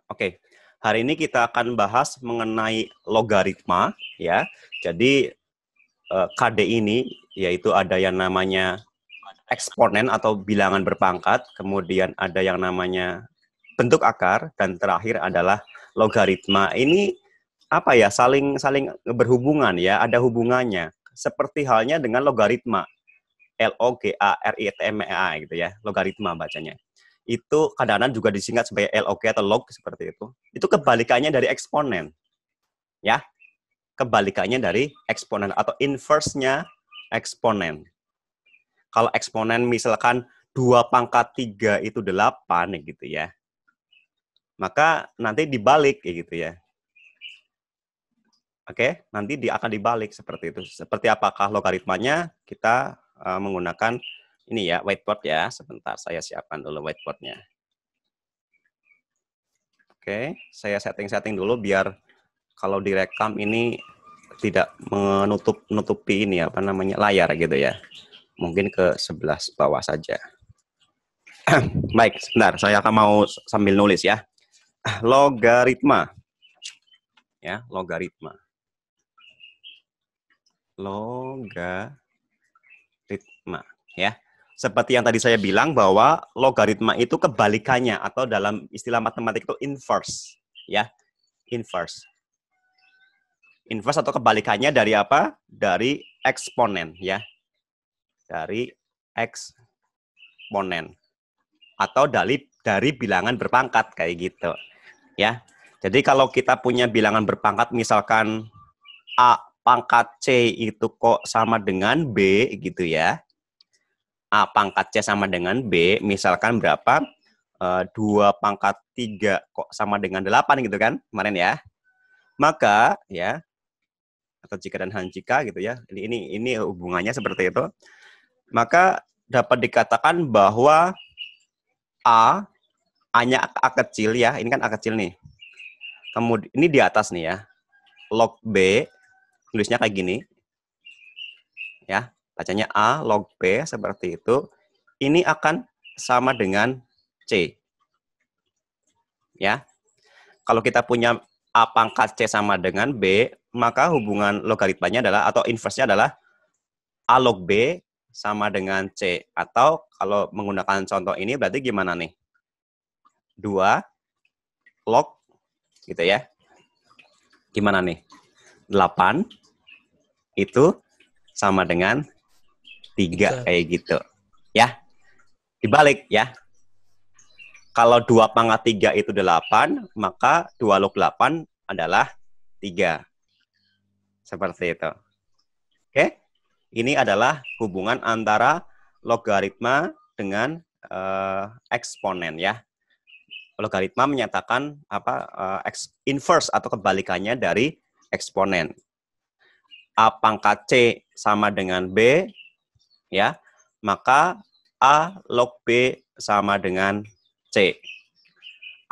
Oke, hari ini kita akan bahas mengenai logaritma, ya. Jadi KD ini yaitu ada yang namanya eksponen atau bilangan berpangkat, kemudian ada yang namanya bentuk akar, dan terakhir adalah logaritma. Ini apa ya? Saling berhubungan ya, ada hubungannya. Seperti halnya dengan logaritma. LOGARITMA gitu ya, logaritma bacanya. Itu kadang-kadang juga disingkat sebagai log atau log seperti itu. Itu kebalikannya dari eksponen. Ya, kebalikannya dari eksponen atau inverse-nya eksponen. Kalau eksponen misalkan 2 × 3 itu 8 gitu ya. Maka nanti dibalik gitu ya. Oke, nanti akan dibalik seperti itu. Seperti apakah logaritmanya? Kita menggunakan ini ya, whiteboard ya. Sebentar, saya siapkan dulu whiteboardnya. Oke, saya setting dulu biar kalau direkam ini tidak menutupi ini apa namanya layar gitu ya. Mungkin ke sebelah bawah saja. Baik, sebentar. Saya akan mau sambil nulis ya. Logaritma. Ya, logaritma. Logaritma ya. Seperti yang tadi saya bilang bahwa logaritma itu kebalikannya atau dalam istilah matematik itu inverse ya. Inverse. Inverse atau kebalikannya dari apa? Dari eksponen ya. Dari eksponen atau dari bilangan berpangkat kayak gitu ya. Jadi kalau kita punya bilangan berpangkat misalkan A pangkat C itu kok sama dengan B gitu ya. A pangkat C sama dengan B, misalkan berapa? 2 × 3 kok sama dengan 8 gitu kan, kemarin ya. Maka ya, atau jika dan jika gitu ya, ini hubungannya seperti itu. Maka dapat dikatakan bahwa A-nya A kecil ya, ini kan A kecil nih. Kemudian ini di atas nih ya, log B, tulisnya kayak gini. Ya, bacanya A log B seperti itu. Ini akan sama dengan C. Ya. Kalau kita punya A pangkat C sama dengan B, maka hubungan logaritmanya adalah atau inverse-nya adalah A log B sama dengan C. Atau kalau menggunakan contoh ini berarti gimana nih? 2 log gitu ya. Gimana nih? 8 itu sama dengan 3 kayak gitu. Ya. Dibalik ya. Kalau 2 × 3 itu 8, maka 2 log 8 adalah 3. Seperti itu. Oke? Ini adalah hubungan antara logaritma dengan eksponen ya. Logaritma menyatakan apa inverse atau kebalikannya dari eksponen. A pangkat C sama dengan B ya. Maka A log B sama dengan C.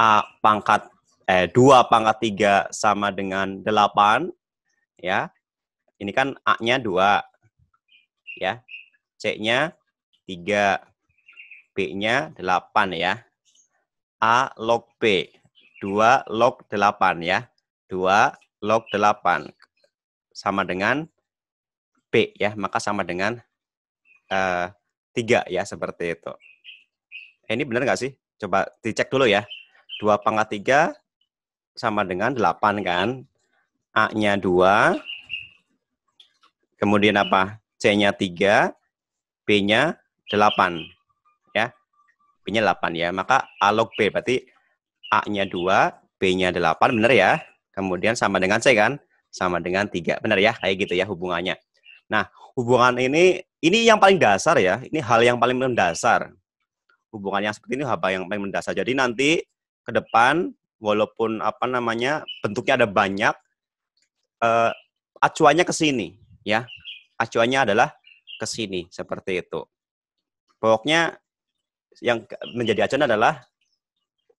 A pangkat 2 × 3 sama dengan 8 ya. Ini kan A-nya 2 ya. C-nya 3, B-nya 8 ya. A log B 2 log 8 ya. 2 log 8 sama dengan B ya, maka sama dengan 3 ya, seperti itu. Ini benar nggak sih? Coba dicek dulu ya. 2 × 3 sama dengan 8 kan. A-nya 2. Kemudian apa? C-nya 3. B-nya 8. Ya. B-nya 8 ya. Maka A log B berarti A-nya 2, B-nya 8. Benar ya? Kemudian sama dengan C kan? Sama dengan 3. Benar ya? Kayak gitu ya hubungannya. Nah, hubungan ini yang paling dasar ya. Ini hal yang paling mendasar. Hubungannya seperti ini hal yang paling mendasar. Jadi nanti ke depan walaupun apa namanya bentuknya ada banyak, acuannya ke sini ya. Acuannya adalah ke sini seperti itu. Pokoknya yang menjadi acuan adalah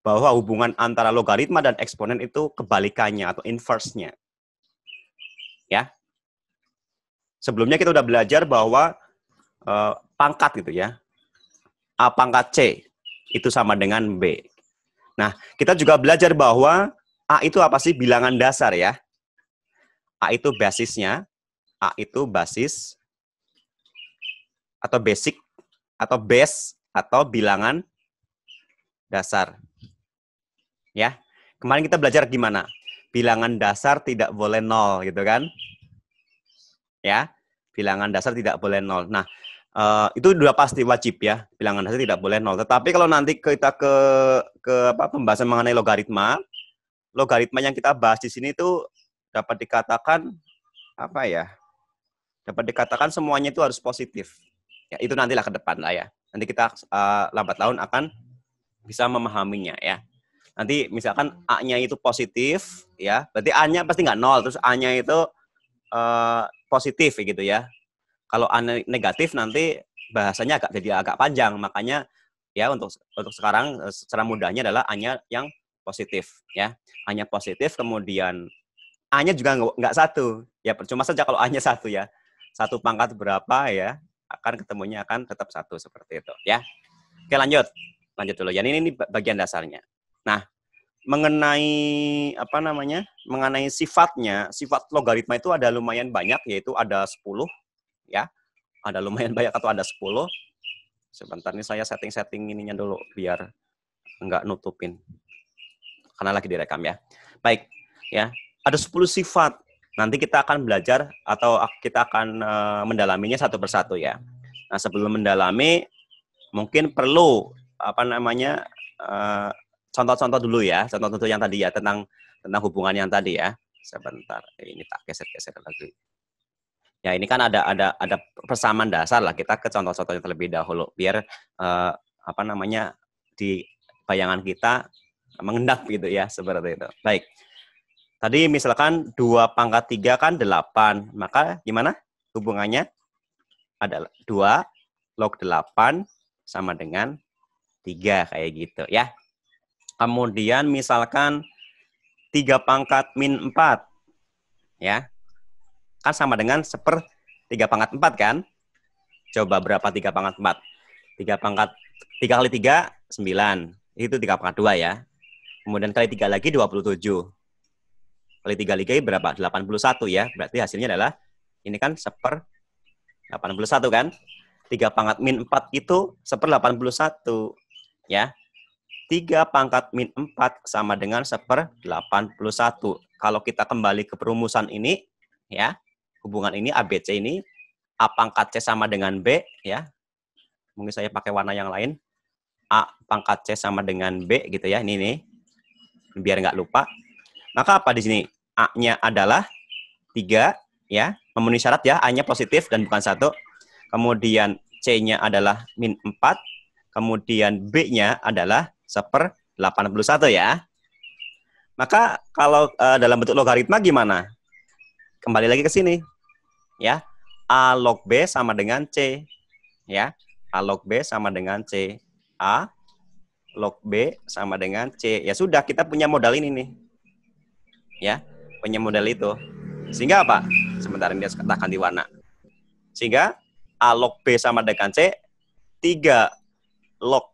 bahwa hubungan antara logaritma dan eksponen itu kebalikannya atau inverse-nya. Ya. Sebelumnya kita udah belajar bahwa pangkat gitu ya. A pangkat C itu sama dengan B. Nah, kita juga belajar bahwa A itu apa sih? Bilangan dasar ya. A itu basisnya, A itu basis, atau basic, atau base, atau bilangan dasar. Ya, kemarin kita belajar gimana? Bilangan dasar tidak boleh nol, gitu kan? Ya, bilangan dasar tidak boleh nol. Nah, itu sudah pasti wajib ya, bilangan dasar tidak boleh nol. Tetapi kalau nanti kita ke pembahasan mengenai logaritma, logaritma yang kita bahas di sini itu dapat dikatakan apa ya? Dapat dikatakan semuanya itu harus positif. Ya, itu nantilah ke depan lah ya. Nanti kita lambat laun akan bisa memahaminya ya. Nanti misalkan A-nya itu positif, ya, berarti A-nya pasti nggak nol, terus A-nya itu positif gitu ya. Kalau A negatif nanti bahasanya jadi agak panjang, makanya ya untuk sekarang secara mudahnya adalah A-nya yang positif ya. A-nya positif, kemudian A-nya juga nggak satu, ya percuma saja kalau A-nya satu ya. Satu pangkat berapa ya, akan ketemunya akan tetap satu seperti itu ya. Oke, lanjut dulu. Ya, ini bagian dasarnya. Nah, mengenai apa namanya? Mengenai sifatnya, sifat logaritma itu ada lumayan banyak, yaitu ada 10 ya. Ada lumayan banyak atau ada 10. Sebentar nih saya setting ininya dulu biar enggak nutupin. Karena lagi direkam ya. Baik, ya. Ada 10 sifat. Nanti kita akan belajar atau kita akan mendalaminya satu persatu ya. Nah, sebelum mendalami mungkin perlu apa namanya? Contoh-contoh dulu ya, contoh-contoh yang tadi ya tentang hubungan yang tadi ya. Sebentar, ini tak geser-geser lagi. Ya, ini kan ada persamaan dasar lah. Kita ke contoh-contohnya terlebih dahulu biar apa namanya di bayangan kita mengendap gitu ya, seperti itu. Baik. Tadi misalkan 2 pangkat 3 kan 8. Maka gimana hubungannya? Adalah 2 log 8 sama dengan 3 kayak gitu ya. Kemudian misalkan 3 pangkat min 4 ya. Kan sama dengan 1/3 pangkat 4 kan? Coba berapa 3 pangkat 4? 3 pangkat 3 kali 3 9. Itu 3 pangkat 2 ya. Kemudian kali 3 lagi 27. Kali 3 lagi berapa? 81 ya. Berarti hasilnya adalah ini kan 1/81 kan? 3 pangkat min 4 itu 1/81 ya. 3 pangkat min 4 sama dengan 1/81. Kalau kita kembali ke perumusan ini ya, hubungan ini ABC ini, A pangkat C sama dengan B ya. Mungkin saya pakai warna yang lain. A pangkat C sama dengan B gitu ya. Ini nih. Biar nggak lupa. Maka apa di sini? A-nya adalah 3 ya. Memenuhi syarat ya, A-nya positif dan bukan 1. Kemudian C-nya adalah min 4. Kemudian B-nya adalah 1/81 ya. Maka kalau dalam bentuk logaritma gimana? Kembali lagi ke sini. Ya. A log B sama dengan C. Ya. A log B sama dengan C. A log B sama dengan C. Ya sudah, kita punya modal ini nih. Ya, punya modal itu. Sehingga apa? Sebentar ini saya katakan di warna. Sehingga A log B sama dengan C, 3 log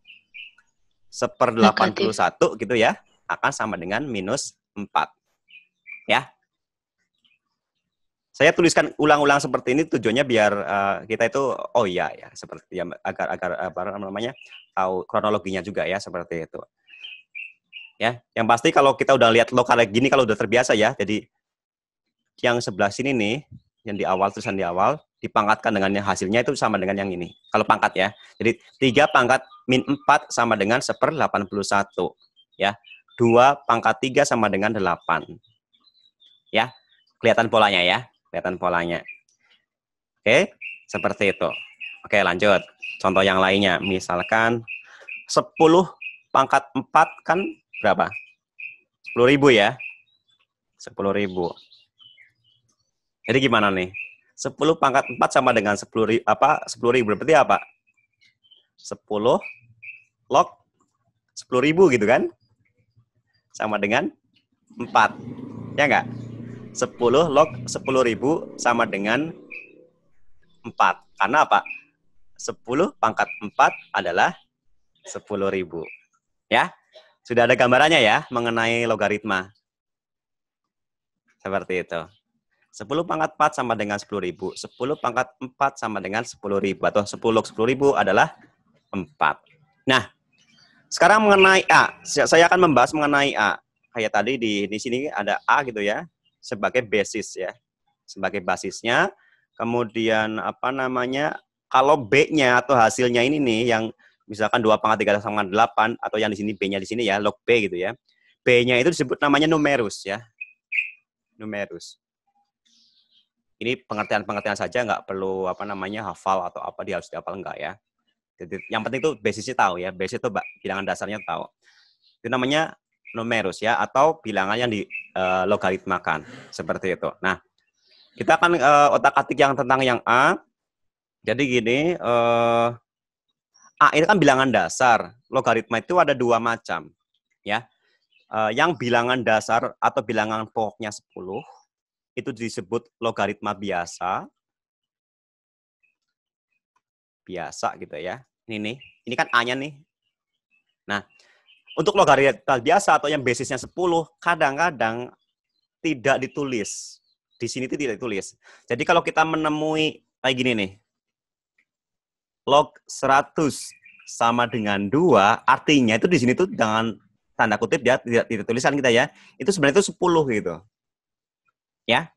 1/81 gitu ya, akan sama dengan minus 4. Ya. Saya tuliskan ulang-ulang seperti ini tujuannya biar kita itu oh iya ya, seperti ya, agar apa namanya? Tahu kronologinya juga ya, seperti itu. Ya, yang pasti kalau kita udah lihat lo kayak gini, kalau udah terbiasa ya, jadi yang sebelah sini nih, yang di awal, tulisan di awal, dipangkatkan dengan yang hasilnya itu sama dengan yang ini. Kalau pangkat ya. Jadi 3 pangkat min 4 sama dengan 1/81. Ya. 2 pangkat 3 sama dengan 8. Ya. Kelihatan polanya ya. Kelihatan polanya. Oke. Seperti itu. Oke, lanjut. Contoh yang lainnya. Misalkan 10 pangkat 4 kan berapa? 10.000 ya. 10.000. Jadi gimana nih? 10 pangkat 4 sama dengan 10.000 berarti apa? 10 log 10.000 gitu kan? Sama dengan 4. Ya enggak? 10 log 10.000 sama dengan 4. Karena apa? 10 pangkat 4 adalah 10.000. Ya. Sudah ada gambarannya ya mengenai logaritma. Seperti itu. 10 pangkat 4 sama dengan 10.000. 10 pangkat 4 sama dengan 10.000. Atau 10 log 10.000 adalah 4. Nah, sekarang mengenai A. Saya akan membahas mengenai A. Kayak tadi di sini ada A gitu ya. Sebagai basis ya. Sebagai basisnya. Kemudian apa namanya. Kalau B-nya atau hasilnya ini nih. Yang misalkan 2 pangkat 3 sama dengan 8. Atau yang di sini B-nya di sini ya. Log B gitu ya. B-nya itu disebut namanya numerus ya. Numerus. Ini pengertian-pengertian saja, nggak perlu apa namanya hafal atau apa dia harus dihafal enggak ya. Jadi yang penting itu basisnya tahu ya, basis itu bilangan dasarnya tahu. Itu namanya numerus ya, atau bilangan yang di logaritmakan seperti itu. Nah, kita akan otak-atik yang tentang yang A. Jadi gini, A itu kan bilangan dasar. Logaritma itu ada 2 macam ya. Yang bilangan dasar atau bilangan pokoknya 10 itu disebut logaritma biasa. Biasa gitu ya. Ini nih, ini kan A-nya nih. Nah, untuk logaritma biasa atau yang basisnya 10, kadang-kadang tidak ditulis. Di sini itu tidak ditulis. Jadi kalau kita menemui kayak gini nih. Log 100 sama dengan 2, artinya itu di sini tuh dengan tanda kutip ya, tidak tulisan kita ya. Itu sebenarnya itu 10 gitu. Ya.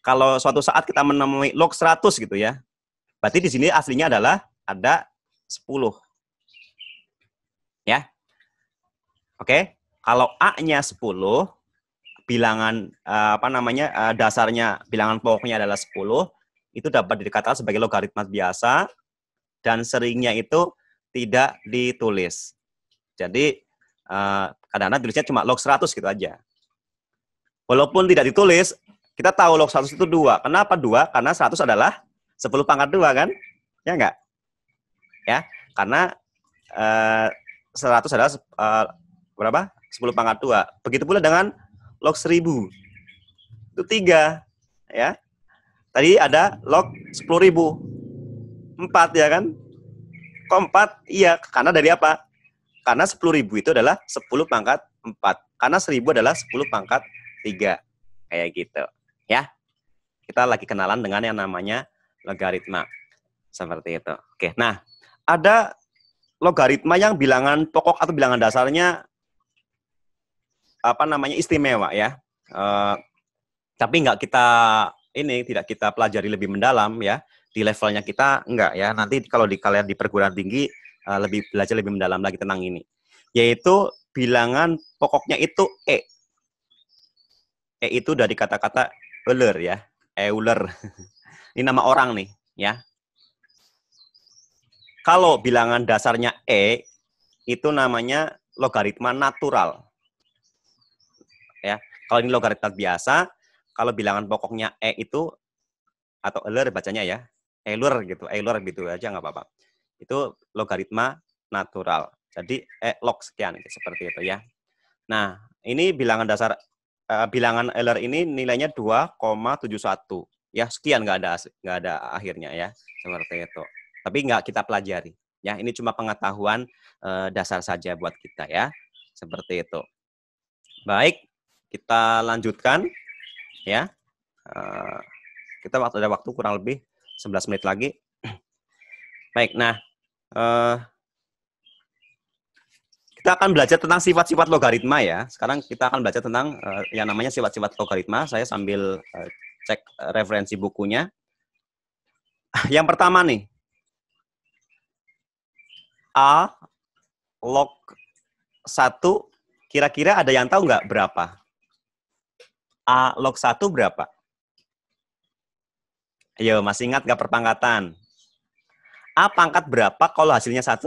Kalau suatu saat kita menemui log 100 gitu ya. Berarti di sini aslinya adalah ada 10. Ya. Oke. Kalau A-nya 10, bilangan apa namanya dasarnya bilangan pokoknya adalah 10, itu dapat dikatakan sebagai logaritma biasa dan seringnya itu tidak ditulis. Jadi kadang-kadang tulisnya cuma log 100 gitu aja. Walaupun tidak ditulis, kita tahu log 100 itu 2. Kenapa 2? Karena 100 adalah 10 pangkat 2 kan? Ya enggak? Ya, karena 100 adalah berapa? 10 pangkat 2. Begitu pula dengan log 1000. Itu 3. Ya. Tadi ada log 10.000. 4 ya kan? Kok 4? Iya, karena dari apa? Karena 10.000 itu adalah 10 pangkat 4. Karena 1000 adalah 10 pangkat 3. Kayak gitu. Ya. Kita lagi kenalan dengan yang namanya logaritma. Seperti itu. Oke, nah, ada logaritma yang bilangan pokok atau bilangan dasarnya apa namanya istimewa ya. Tapi tidak kita pelajari lebih mendalam ya. Di levelnya kita enggak ya. Nanti kalau kalian di perguruan tinggi belajar lebih mendalam lagi tentang ini. Yaitu bilangan pokoknya itu E. E itu dari kata-kata Euler ya. Euler. Ini nama orang nih ya. Kalau bilangan dasarnya E, itu namanya logaritma natural. Ya, kalau ini logaritma biasa, kalau bilangan pokoknya E itu, atau Euler bacanya ya, Euler gitu aja nggak apa-apa. Itu logaritma natural. Jadi E log sekian, seperti itu ya. Nah, ini bilangan dasar, bilangan Euler ini nilainya 2,71. Ya, sekian nggak ada akhirnya ya, seperti itu. Tapi nggak kita pelajari. Ya, ini cuma pengetahuan dasar saja buat kita ya. Seperti itu. Baik, kita lanjutkan ya. Kita ada waktu kurang lebih 11 menit lagi. Baik, nah kita akan belajar tentang sifat-sifat logaritma ya. Sekarang kita akan belajar tentang yang namanya sifat-sifat logaritma. Saya sambil cek referensi bukunya. Yang pertama nih, A log 1, kira-kira ada yang tahu nggak berapa? A log 1 berapa? Ayo, masih ingat nggak perpangkatan? A pangkat berapa kalau hasilnya 1?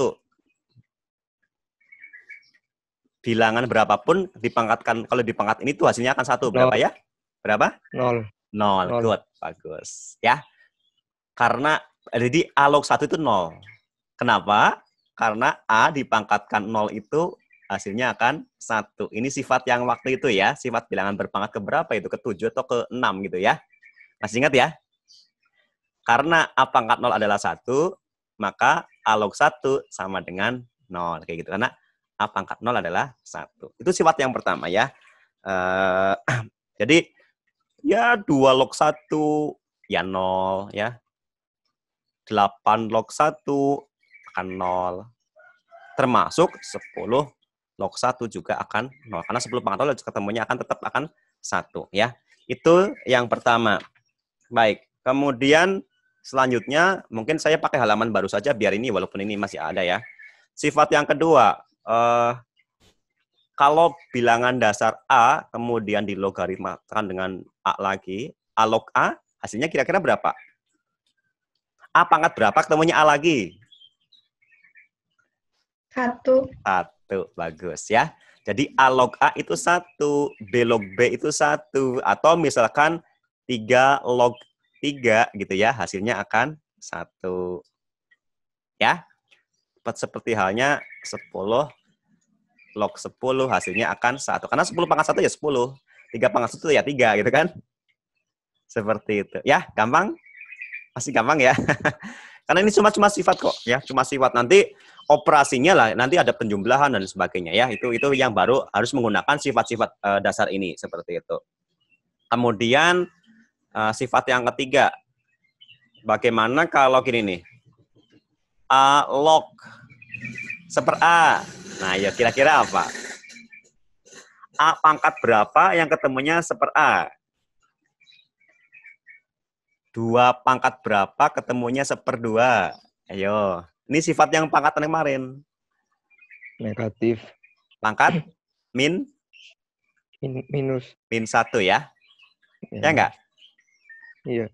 Bilangan berapapun dipangkatkan, kalau dipangkat ini tuh hasilnya akan 1. Berapa ya? Berapa? 0. 0. Good. Bagus. Ya. Karena, jadi A log 1 itu 0. Kenapa? Karena A dipangkatkan 0 itu hasilnya akan 1. Ini sifat yang waktu itu ya, sifat bilangan berpangkat ke berapa itu? Ke 7 atau ke 6 gitu ya. Masih ingat ya? Karena A pangkat 0 adalah 1, maka A log 1 sama dengan 0. Kayak gitu. Karena A pangkat 0 adalah 1. Itu sifat yang pertama ya. Jadi ya 2 log 1 ya 0 ya. 8 log 1 akan 0. Termasuk 10 log 1 juga akan 0. Karena 10 pangkat 0 ketemunya akan tetap akan 1 ya. Itu yang pertama. Baik, kemudian selanjutnya mungkin saya pakai halaman baru saja biar ini walaupun ini masih ada ya. Sifat yang kedua, kalau bilangan dasar A kemudian dilogaritmakan dengan A lagi, A log A, hasilnya kira-kira berapa? A pangkat berapa ketemunya A lagi? 1. 1, bagus ya. Jadi A log A itu 1, B log B itu 1, atau misalkan 3 log 3 gitu ya, hasilnya akan 1. Ya, seperti halnya 10 log 10 hasilnya akan 1. Karena 10 pangkat 1 ya 10, 3 pangkat 1 ya 3 gitu kan. Seperti itu. Ya, gampang? Masih gampang ya. Karena ini cuma sifat kok ya, cuma sifat. Nanti operasinya lah, nanti ada penjumlahan dan sebagainya ya. Itu yang baru harus menggunakan sifat-sifat dasar ini seperti itu. Kemudian sifat yang ketiga, bagaimana kalau gini nih, A log seper A. Nah, ya kira-kira apa? A pangkat berapa yang ketemunya seper A? 2 pangkat berapa ketemunya seper 2? Ayo, ini sifat yang pangkatan kemarin. Negatif. Pangkat min? Minus. Min 1 ya? Ya enggak? Iya.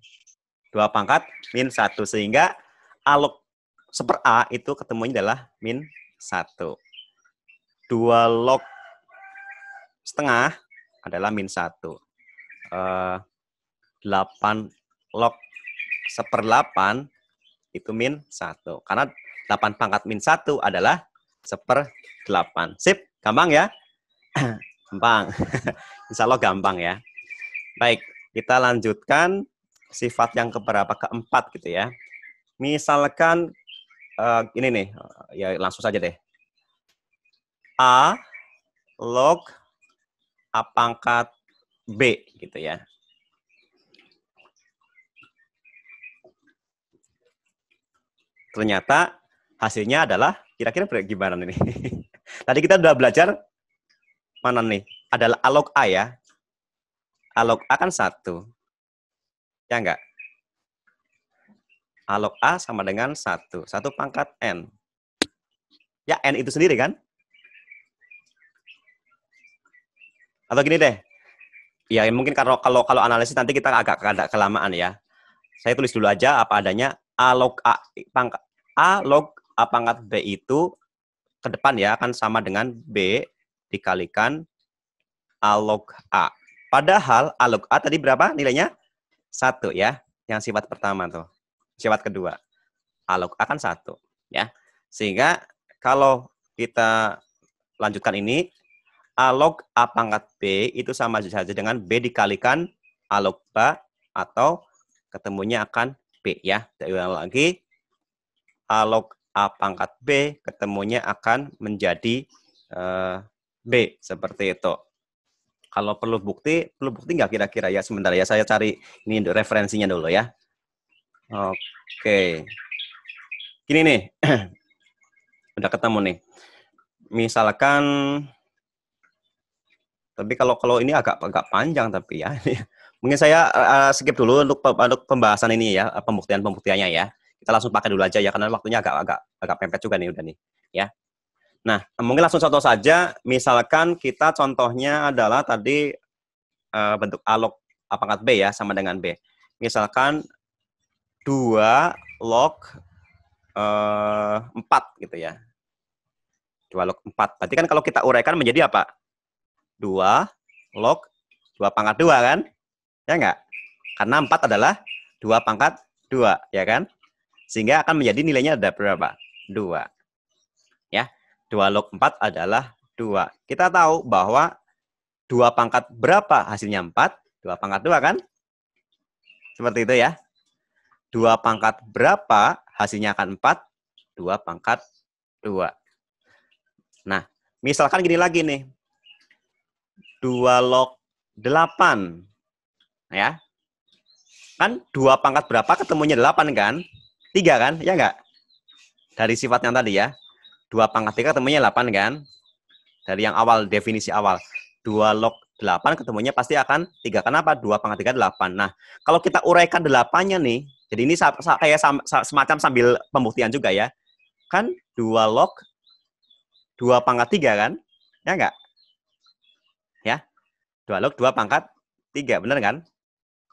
2 pangkat min 1. Sehingga A log seper A itu ketemunya adalah min 1. 2 log setengah adalah min 1. 8 log seper 8 itu min 1. Karena 8 pangkat min 1 adalah seper 8. Sip, gampang ya? Gampang. Insya Allah gampang ya. Baik, kita lanjutkan sifat yang keberapa? Keempat gitu ya. Misalkan ini nih, ya langsung saja deh. A log A pangkat B gitu ya. Ternyata hasilnya adalah kira-kira gimana nih? Tadi kita udah belajar mana nih? Adalah A log A ya. A log A kan 1. Ya enggak? A log A sama dengan 1. 1 pangkat N. Ya, N itu sendiri kan? Atau gini deh. Ya, mungkin kalau analisis nanti kita agak kelamaan ya. Saya tulis dulu aja apa adanya. A log A pangkat A log A pangkat B itu ke depan ya akan sama dengan B dikalikan A log A. Padahal A log A tadi berapa nilainya? 1 ya. Yang sifat pertama tuh. Sifat kedua. A log A kan 1 ya. Sehingga kalau kita lanjutkan ini, A log A pangkat B itu sama saja dengan B dikalikan A log B atau ketemunya akan B ya. Saya ulang lagi. A log A pangkat B ketemunya akan menjadi B seperti itu. Kalau perlu bukti nggak kira-kira ya? Sebentar ya, saya cari ini referensinya dulu ya. Oke. Gini nih. Udah ketemu nih. Misalkan, tapi kalau ini agak panjang tapi ya. Mungkin saya skip dulu untuk pembahasan ini ya, pembuktiannya ya. Kita langsung pakai dulu aja ya, karena waktunya agak pempet juga nih udah nih. Ya. Nah, mungkin langsung contoh saja. Misalkan kita contohnya adalah tadi bentuk A log A pangkat B ya, sama dengan B. Misalkan 2 log 4 gitu ya. 2 log 4. Berarti kan kalau kita uraikan menjadi apa? 2 log 2 pangkat 2 kan? Ya enggak? Karena 4 adalah 2 pangkat 2, ya kan? Sehingga akan menjadi nilainya ada berapa? 2. Ya. 2 log 4 adalah 2. Kita tahu bahwa 2 pangkat berapa hasilnya 4? 2 pangkat 2 kan? Seperti itu ya. 2 pangkat berapa hasilnya akan 4? 2 pangkat 2. Nah, Misalkan gini lagi nih. 2 log 8. Ya. Kan 2 pangkat berapa ketemunya 8 kan? 3 kan? Ya enggak? Dari sifat yang tadi ya. 2 pangkat 3 ketemunya 8 kan? Dari yang awal, definisi awal. 2 log 8 ketemunya pasti akan 3. Kenapa? 2 pangkat 3, 8. Nah, kalau kita uraikan 8-nya nih, jadi ini kayak semacam sambil pembuktian juga ya. Kan 2 log 2 pangkat 3 kan? Ya enggak? Ya. 2 log 2 pangkat 3, benar kan?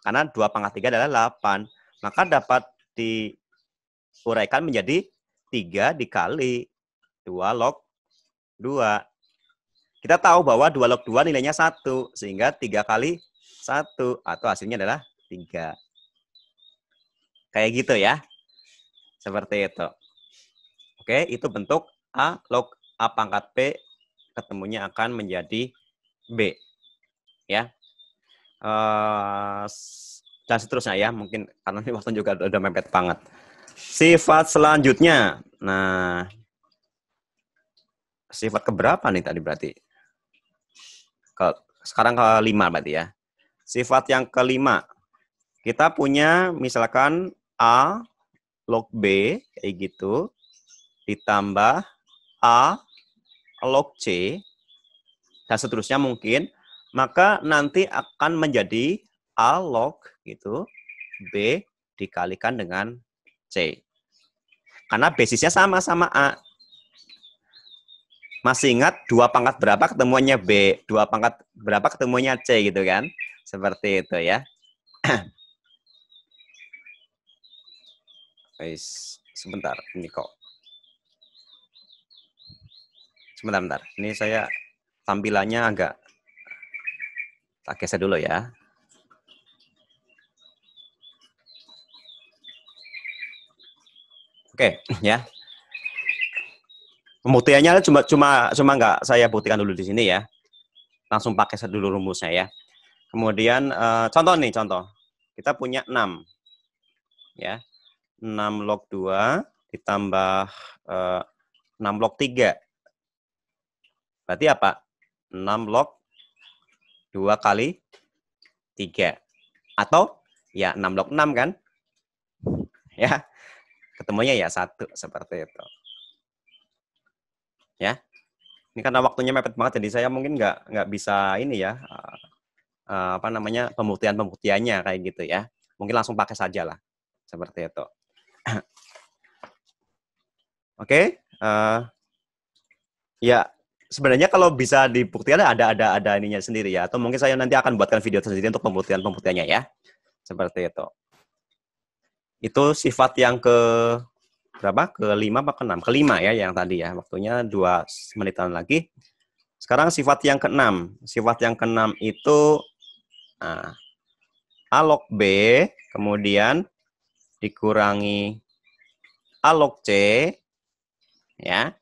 Karena 2 pangkat 3 adalah 8. Maka dapat diuraikan menjadi 3 dikali 2 log 2. Kita tahu bahwa 2 log 2 nilainya 1. Sehingga 3 kali 1. Atau hasilnya adalah 3. Kayak gitu ya. Seperti itu. Oke, itu bentuk A log A pangkat B ketemunya akan menjadi B. Ya. Dan seterusnya ya. Mungkin karena ini waktu juga udah mepet banget. Sifat selanjutnya. Nah, sifat keberapa nih tadi berarti? Sekarang kelima berarti ya. Sifat yang kelima. Kita punya misalkan A log B kayak gitu. Ditambah A log C. Dan seterusnya mungkin. Maka nanti akan menjadi A log gitu. B dikalikan dengan C. Karena basisnya sama-sama A. Masih ingat 2 pangkat berapa ketemuannya B, 2 pangkat berapa ketemuannya C gitu kan? Seperti itu ya. Sebentar, ini kok. Sebentar. Ini saya tampilannya agak tak geser dulu ya. Oke, ya. Pembuktiannya cuma nggak saya buktikan dulu di sini ya. Langsung pakai dulu rumusnya ya. Kemudian contoh. Kita punya 6. Ya. 6 log 2 ditambah 6 log 3. Berarti apa? 6 log 2 kali 3. Atau ya 6 log 6 kan? Ya. Ketemunya ya 1 seperti itu. Ya. Ini karena waktunya mepet banget jadi saya mungkin nggak bisa ini ya. Pembuktiannya kayak gitu ya. Mungkin langsung pakai saja lah. Seperti itu. Oke. Ya, sebenarnya kalau bisa dibuktikan ada ininya sendiri ya. Atau mungkin saya nanti akan buatkan video sendiri untuk pembuktiannya ya. Seperti itu. Itu sifat yang berapa? Kelima apa keenam? Kelima ya yang tadi ya. Waktunya 2 menitan lagi. Sekarang sifat yang keenam. Sifat yang keenam itu A log B kemudian dikurangi A log C ya.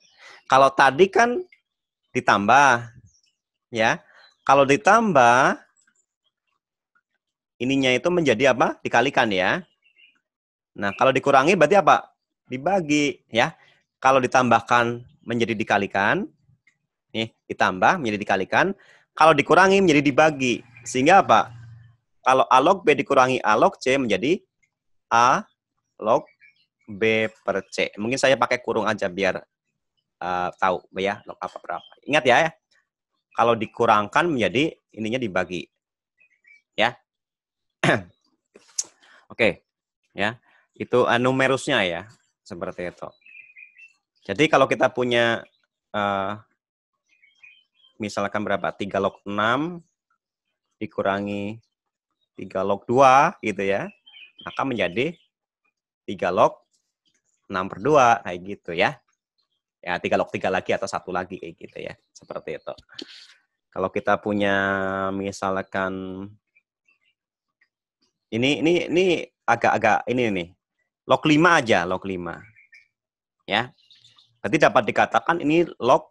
Kalau tadi kan ditambah ya. Kalau ditambah ininya itu menjadi apa? Dikalikan ya. Nah, kalau dikurangi berarti apa? Dibagi ya. Kalau ditambahkan menjadi dikalikan. Nih, ditambah menjadi dikalikan. Kalau dikurangi menjadi dibagi. Sehingga apa? Kalau A log B dikurangi A log C menjadi A log B per C. Mungkin saya pakai kurung aja biar tahu ya log apa berapa. Ingat ya. Kalau dikurangkan menjadi ininya dibagi. Ya. Oke. Ya. Itu numerusnya ya. Seperti itu. Jadi kalau kita punya misalkan berapa? 3 log 6 dikurangi 3 log 2 gitu ya. Maka menjadi 3 log 6 per 2 kayak gitu ya. Ya 3 log 3 lagi atau 1 lagi kayak gitu ya. Seperti itu. Kalau kita punya misalkan ini agak-agak ini nih. Log 5 aja, log 5. Ya. Berarti dapat dikatakan ini log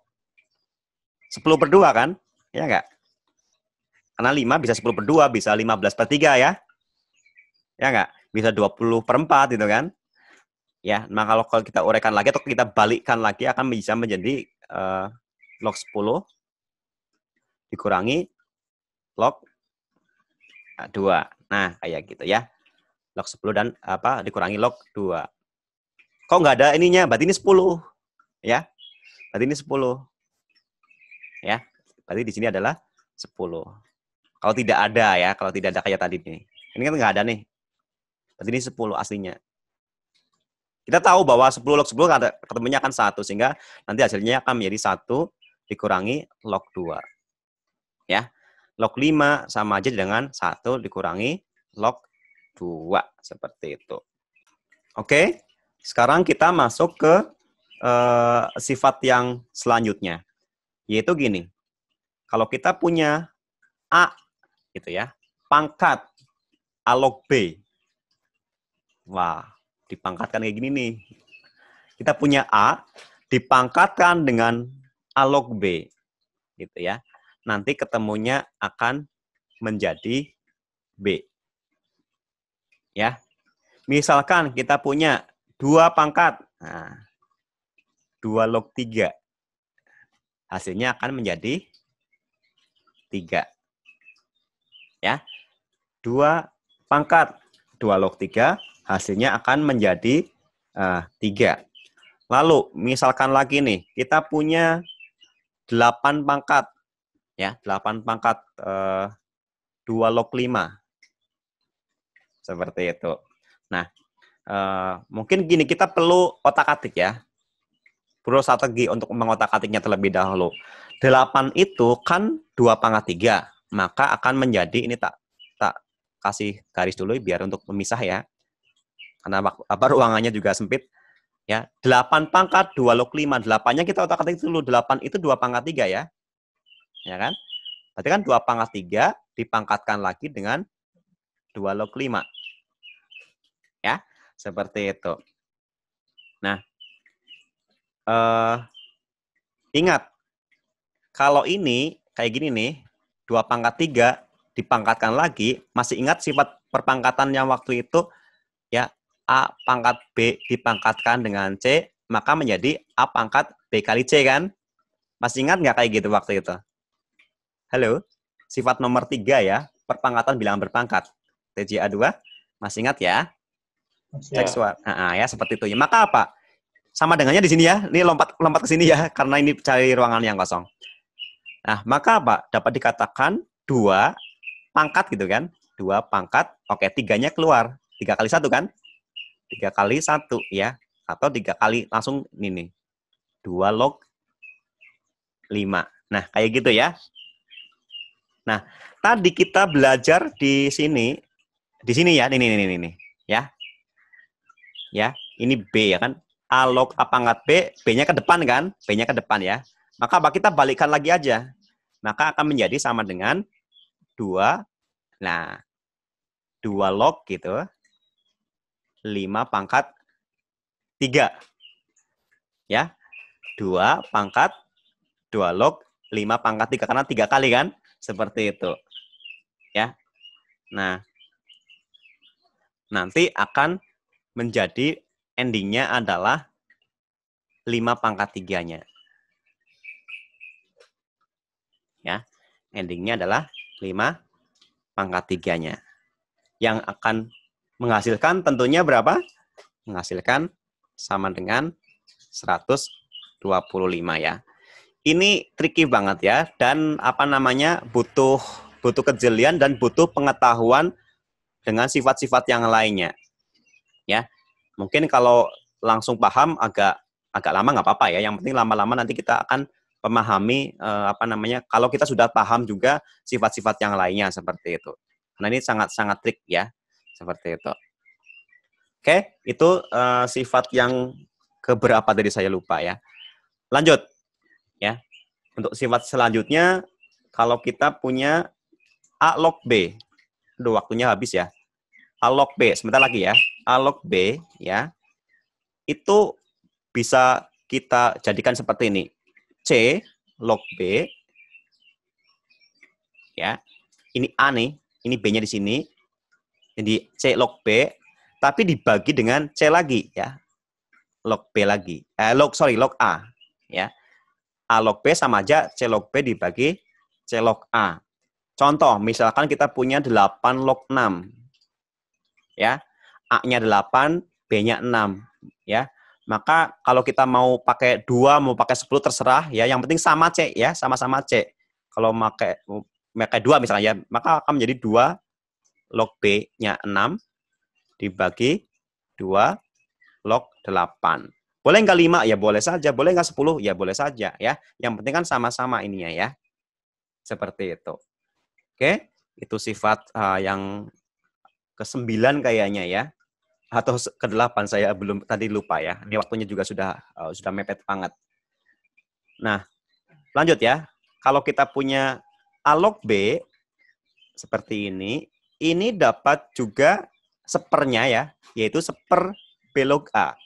10 per 2 kan? Ya enggak? Karena 5 bisa 10 per 2, bisa 15 per 3 ya. Ya enggak? Bisa 20 per 4 gitu kan. Ya, nah kalau kita uraikan lagi atau kita balikkan lagi akan bisa menjadi log 10 dikurangi log 2. Nah, kayak gitu ya. Log 10 dan dikurangi log 2. Kok nggak ada ininya? Berarti ini 10. Ya. Berarti ini 10. Ya. Berarti di sini adalah 10. Kalau tidak ada ya, kalau tidak ada kayak tadi nih. Ini kan nggak ada nih. Berarti ini 10 aslinya. Kita tahu bahwa 10 log 10 ketemunya akan 1, sehingga nanti hasilnya akan menjadi 1 dikurangi log 2. Ya. Log 5 sama aja dengan 1 dikurangi log 2. Seperti itu. Oke. Sekarang kita masuk ke sifat yang selanjutnya. Yaitu gini. Kalau kita punya A, gitu ya, pangkat A log B. Wah, dipangkatkan kayak gini nih. Kita punya A, dipangkatkan dengan A log B. Gitu ya. Nanti ketemunya akan menjadi B. Ya. Misalkan kita punya 2 pangkat. Nah, 2 log 3. Hasilnya akan menjadi 3. Ya. 2 pangkat 2 log 3 hasilnya akan menjadi 3. Lalu misalkan lagi nih, kita punya 8 pangkat ya, 8 pangkat 2 log 5. Seperti itu. Nah, mungkin gini, kita perlu otak-atik ya. Perlu strategi untuk mengotak-atiknya terlebih dahulu. 8 itu kan 2 pangkat 3, maka akan menjadi, ini tak kasih garis dulu biar untuk memisah ya. Karena ruangannya juga sempit. Ya, 8 pangkat 2 log 5. 8-nya kita otak-atik dulu. 8 itu 2 pangkat 3 ya. Ya kan? Berarti kan 2 pangkat 3 dipangkatkan lagi dengan 2 log 5. Ya, seperti itu. Nah, ingat, kalau ini kayak gini nih, 2 pangkat 3 dipangkatkan lagi, masih ingat sifat perpangkatan yang waktu itu, ya, A pangkat B dipangkatkan dengan C, maka menjadi A pangkat B kali C kan? Masih ingat nggak kayak gitu waktu itu? Halo? Sifat nomor 3 ya, perpangkatan bilangan berpangkat. TJA 2, masih ingat ya? Cek suara. Ya, seperti itu. Ya, maka apa? Sama dengannya di sini ya. Ini lompat ke sini ya, karena ini cari ruangan yang kosong. Nah, maka apa? Dapat dikatakan 2 pangkat gitu kan? 2 pangkat, oke, 3-nya keluar. 3 kali 1 kan? 3 kali 1 ya. Atau 3 kali langsung ini nih. 2 log 5. Nah, kayak gitu ya. Nah, tadi kita belajar di sini ya, ini ya. Ya, ini B ya kan? A log A pangkat B, B-nya ke depan kan? B-nya ke depan ya. Maka apa? Kita balikkan lagi aja. Maka akan menjadi sama dengan 2. Nah, 2 log gitu. 5 pangkat 3. Ya. 2 pangkat 2 log 5 pangkat 3. Karena 3 kali kan? Seperti itu. Ya. Nah, nanti akan menjadi endingnya adalah 5 pangkat 3-nya. Ya. Endingnya adalah 5 pangkat 3-nya. Yang akan menghasilkan tentunya berapa? Menghasilkan sama dengan 125 ya. Ini tricky banget ya, dan butuh kejelian dan butuh pengetahuan dengan sifat-sifat yang lainnya. Ya, mungkin kalau langsung paham agak lama nggak apa-apa ya. Yang penting lama-lama nanti kita akan memahami kalau kita sudah paham juga sifat-sifat yang lainnya seperti itu. Nah, ini sangat-sangat trik ya, seperti itu. Oke, itu sifat yang keberapa tadi saya lupa ya. Lanjut ya. Untuk sifat selanjutnya, kalau kita punya A log B. Aduh, waktunya habis ya. A log B, sebentar lagi ya. A log B ya. Itu bisa kita jadikan seperti ini. C log B ya. Ini A nih, ini B-nya di sini. Jadi C log B, tapi dibagi dengan C lagi ya. Log B lagi. Log A ya. A log B sama aja C log B dibagi C log A. Contoh, misalkan kita punya 8 log 6. Ya. A-nya 8, B-nya 6. Ya. Maka kalau kita mau pakai 2, mau pakai 10 terserah ya, yang penting sama C ya, sama-sama C. Kalau pakai 2 misalnya ya, maka akan menjadi 2 log B-nya 6 dibagi 2 log 8. Boleh nggak 5? Ya boleh saja. Boleh nggak 10? Ya boleh saja ya. Yang penting kan sama-sama ininya ya. Seperti itu. Oke, itu sifat yang ke-9 kayaknya ya. Atau ke-8 saya belum tadi lupa ya. Ini waktunya juga sudah mepet banget. Nah, lanjut ya. Kalau kita punya A log B seperti ini dapat juga sepernya ya, yaitu seper B log A.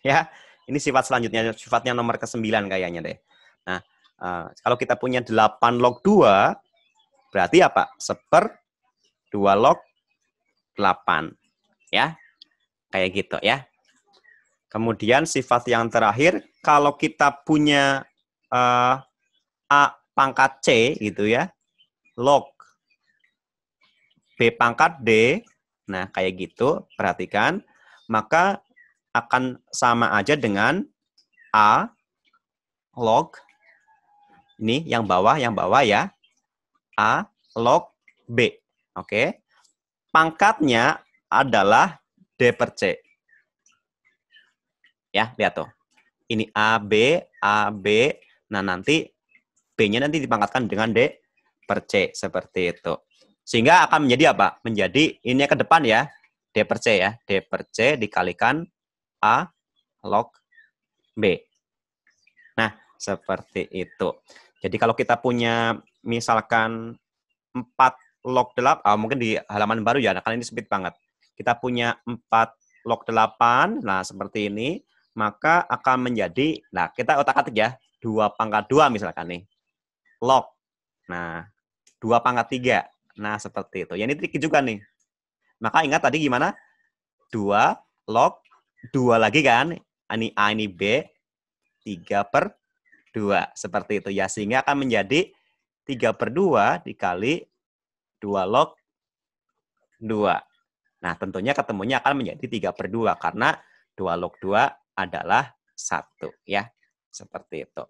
Ya, ini sifat selanjutnya, sifatnya nomor ke-9 kayaknya deh. Nah, kalau kita punya 8 log 2, berarti apa? Seper 2 log 8. Ya, kayak gitu ya. Kemudian sifat yang terakhir, kalau kita punya A pangkat C gitu ya, log B pangkat D, nah kayak gitu, perhatikan, maka akan sama aja dengan A log, ini yang bawah ya, A log B. Oke. Pangkatnya adalah D per C. Ya, lihat tuh. Ini A, B. Nah, nanti B-nya nanti dipangkatkan dengan D per C. Seperti itu. Sehingga akan menjadi apa? Menjadi, ini ke depan ya, D per C ya. D per C dikalikan A log B. Nah, seperti itu. Jadi kalau kita punya misalkan 4 log 8, mungkin di halaman baru ya, karena ini sempit banget. Kita punya 4 log 8, nah seperti ini, maka akan menjadi, nah kita otak-atik ya, 2 pangkat 2 misalkan nih. Log. Nah, 2 pangkat 3. Nah, seperti itu. Ya, ini trik juga nih. Maka ingat tadi gimana? 2 log 2 lagi kan? Ini A, ini B. 3 per 2. Seperti itu ya. Sehingga akan menjadi 3 per 2 dikali 2 log 2. Nah, tentunya ketemunya akan menjadi 3 per 2. Karena 2 log 2 adalah 1. Ya. Seperti itu.